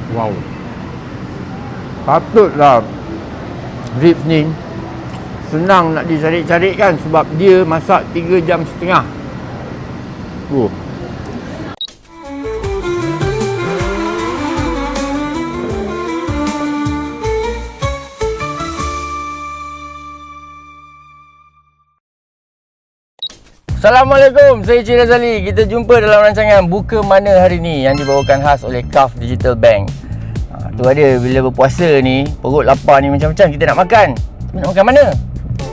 Wow. Patutlah ribs ni senang nak dicari-cari kan, sebab dia masak 3 jam setengah. Assalamualaikum, saya Cik Razali. Kita jumpa dalam rancangan Buka Mana hari ni yang dibawakan khas oleh KAF Digital Bank. Tu ada, bila berpuasa ni, perut lapar ni macam-macam kita nak makan. Nak makan mana?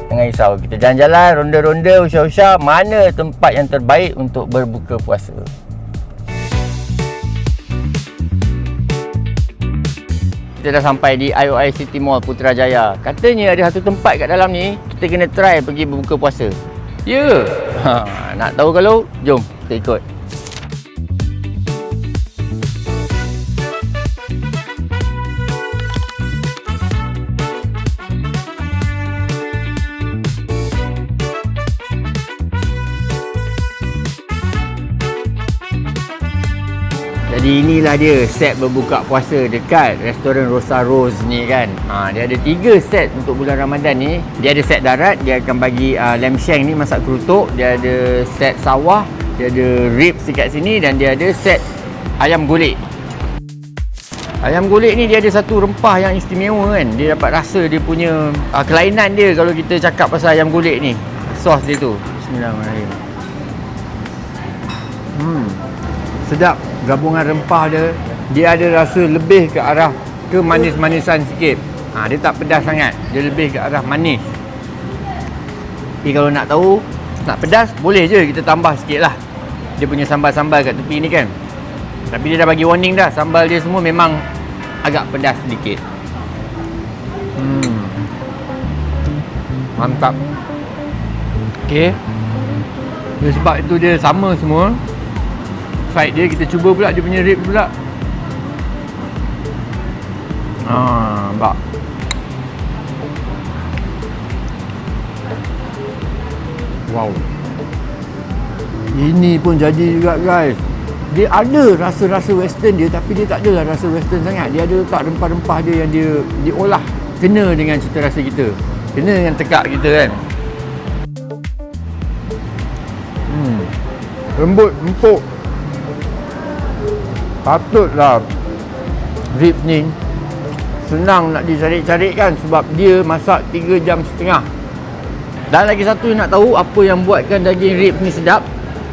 Jangan risau, kita jalan-jalan, ronda-ronda, usah-usah mana tempat yang terbaik untuk berbuka puasa. Kita dah sampai di IOI City Mall Putrajaya. Katanya ada satu tempat kat dalam ni, kita kena try pergi berbuka puasa. Ya, nak tahu kalau? Jom kita ikut. Jadi inilah dia set berbuka puasa dekat restoran Rosa Rose ni kan. Dia ada 3 set untuk bulan Ramadan ni. Dia ada set darat, dia akan bagi lamb shank ni masak kerutuk. Dia ada set sawah, dia ada ribs dekat sini, dan dia ada set ayam golek. Ayam golek ni dia ada satu rempah yang istimewa kan. Dia dapat rasa dia punya kelainan dia kalau kita cakap pasal ayam golek ni. Sos dia tu. Bismillahirrahmanirrahim. Sedap. Gabungan rempah dia ada rasa lebih ke arah kemanis-manisan sikit. Dia tak pedas sangat, dia lebih ke arah manis. Tapi kalau nak tahu nak pedas, boleh je kita tambah sikit lah. Dia punya sambal-sambal kat tepi ni kan. Tapi dia dah bagi warning dah, sambal dia semua memang agak pedas sedikit. Mantap. Okay, sebab itu dia sama semua side dia. Kita cuba pula dia punya rib pula. Nampak. Wow. Ini pun jadi juga guys. Dia ada rasa-rasa western dia, tapi dia tak adalah rasa western sangat. Dia ada letak rempah-rempah dia yang dia diolah kena dengan cita rasa kita, kena dengan tekak kita kan. Lembut, empuk. Patutlah ribs ni senang nak dicari-cari kan, sebab dia masak 3 jam setengah. Dan lagi satu nak tahu apa yang buatkan daging ribs ni sedap,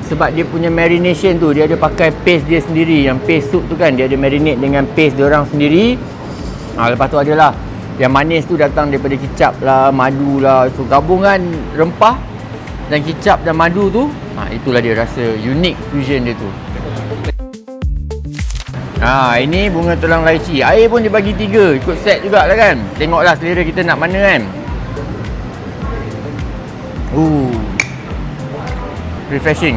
sebab dia punya marination tu, dia ada pakai paste dia sendiri. Yang paste soup tu kan, dia ada marinate dengan paste dia orang sendiri. Lepas tu adalah yang manis tu datang daripada kicap lah, madu lah. So gabungan rempah dan kicap dan madu tu, itulah dia rasa unik fusion dia tu. Ini bunga tulang lychee. Air pun dia bagi 3. Ikut set juga lah kan. Tengoklah selera kita nak mana kan. Refreshing.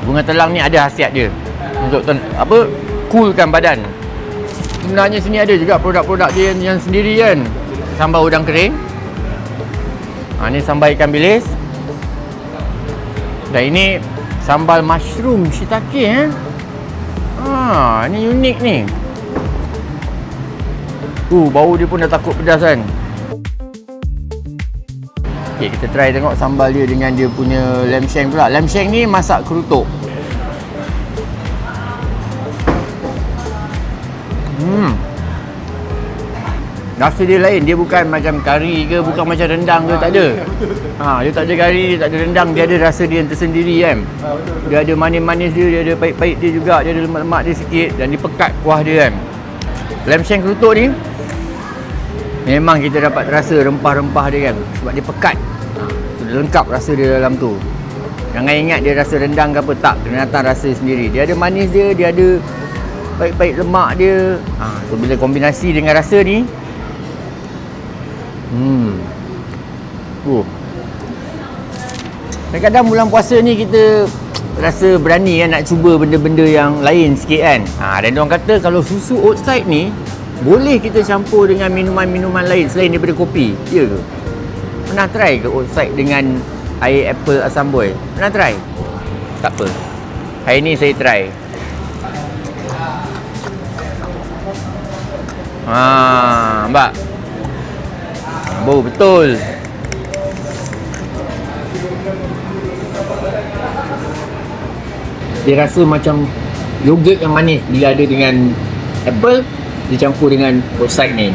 Bunga tulang ni ada khasiat dia untuk coolkan badan. Sebenarnya sini ada juga produk-produk dia yang sendiri kan. Sambal udang kering. Ni sambal ikan bilis. Dan ini sambal mushroom shiitake ni unik ni. Bau dia pun dah takut pedas kan. Okay, kita try tengok sambal dia dengan dia punya lamb shank pula. Lamb shank ni masak kerutuk. Rasa dia lain. Dia bukan macam kari ke, bukan macam rendang ke, tak ada. Dia tak ada kari, dia tak ada rendang. Dia ada rasa dia yang tersendiri kan. Dia ada manis-manis dia, dia ada pahit-pahit dia juga, dia ada lemak-lemak dia sikit, dan dia pekat kuah dia kan. Lamb shank kerutuk ni memang kita dapat rasa rempah-rempah dia kan, sebab dia pekat. Dia lengkap rasa dia dalam tu. Jangan ingat dia rasa rendang ke apa, tak. Dia datang rasa sendiri. Dia ada manis dia, dia ada pahit-pahit lemak dia. So bila kombinasi dengan rasa ni, kadang-kadang bulan puasa ni kita rasa berani kan nak cuba benda-benda yang lain sikit kan. Dan diorang kata kalau susu outside ni boleh kita campur dengan minuman-minuman lain selain daripada kopi. Ya ke? Pernah try ke outside dengan air apple asam boil? Pernah try? Tak apa. Hari ni saya try. Mbak. Bau betul. Dia rasa macam yogurt yang manis bila ada dengan apple dicampur dengan roadside ni.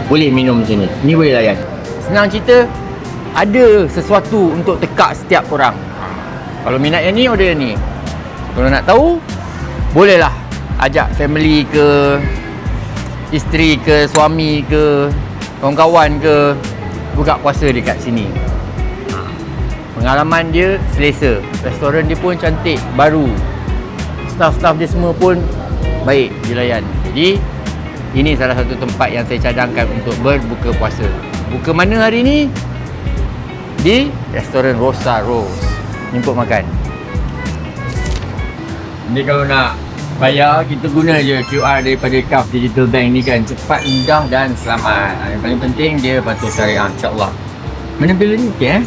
Boleh minum macam ni. Ni boleh layan. Senang cerita, ada sesuatu untuk tekak setiap orang. Kalau minat yang ni, order yang ni. Kalau nak tahu, bolehlah ajak family ke, isteri ke, suami ke, kawan-kawan ke, buka puasa dekat sini. Pengalaman dia selesa. Restoran dia pun cantik, baru. Staff-staff dia semua pun baik dilayan. Jadi ini salah satu tempat yang saya cadangkan untuk berbuka puasa. Buka mana hari ni? Di restoran Rosa Rose. Jemput makan. Ni kalau nak bayar, kita guna je QR daripada Kaf Digital Bank ni kan. Cepat, mudah dan selamat. Yang paling penting dia patuh syariah, insyaAllah. Mana bila ni? Okay,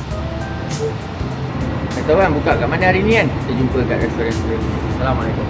tak tahu kan buka kat mana hari ni kan. Kita jumpa kat restoran. Assalamualaikum.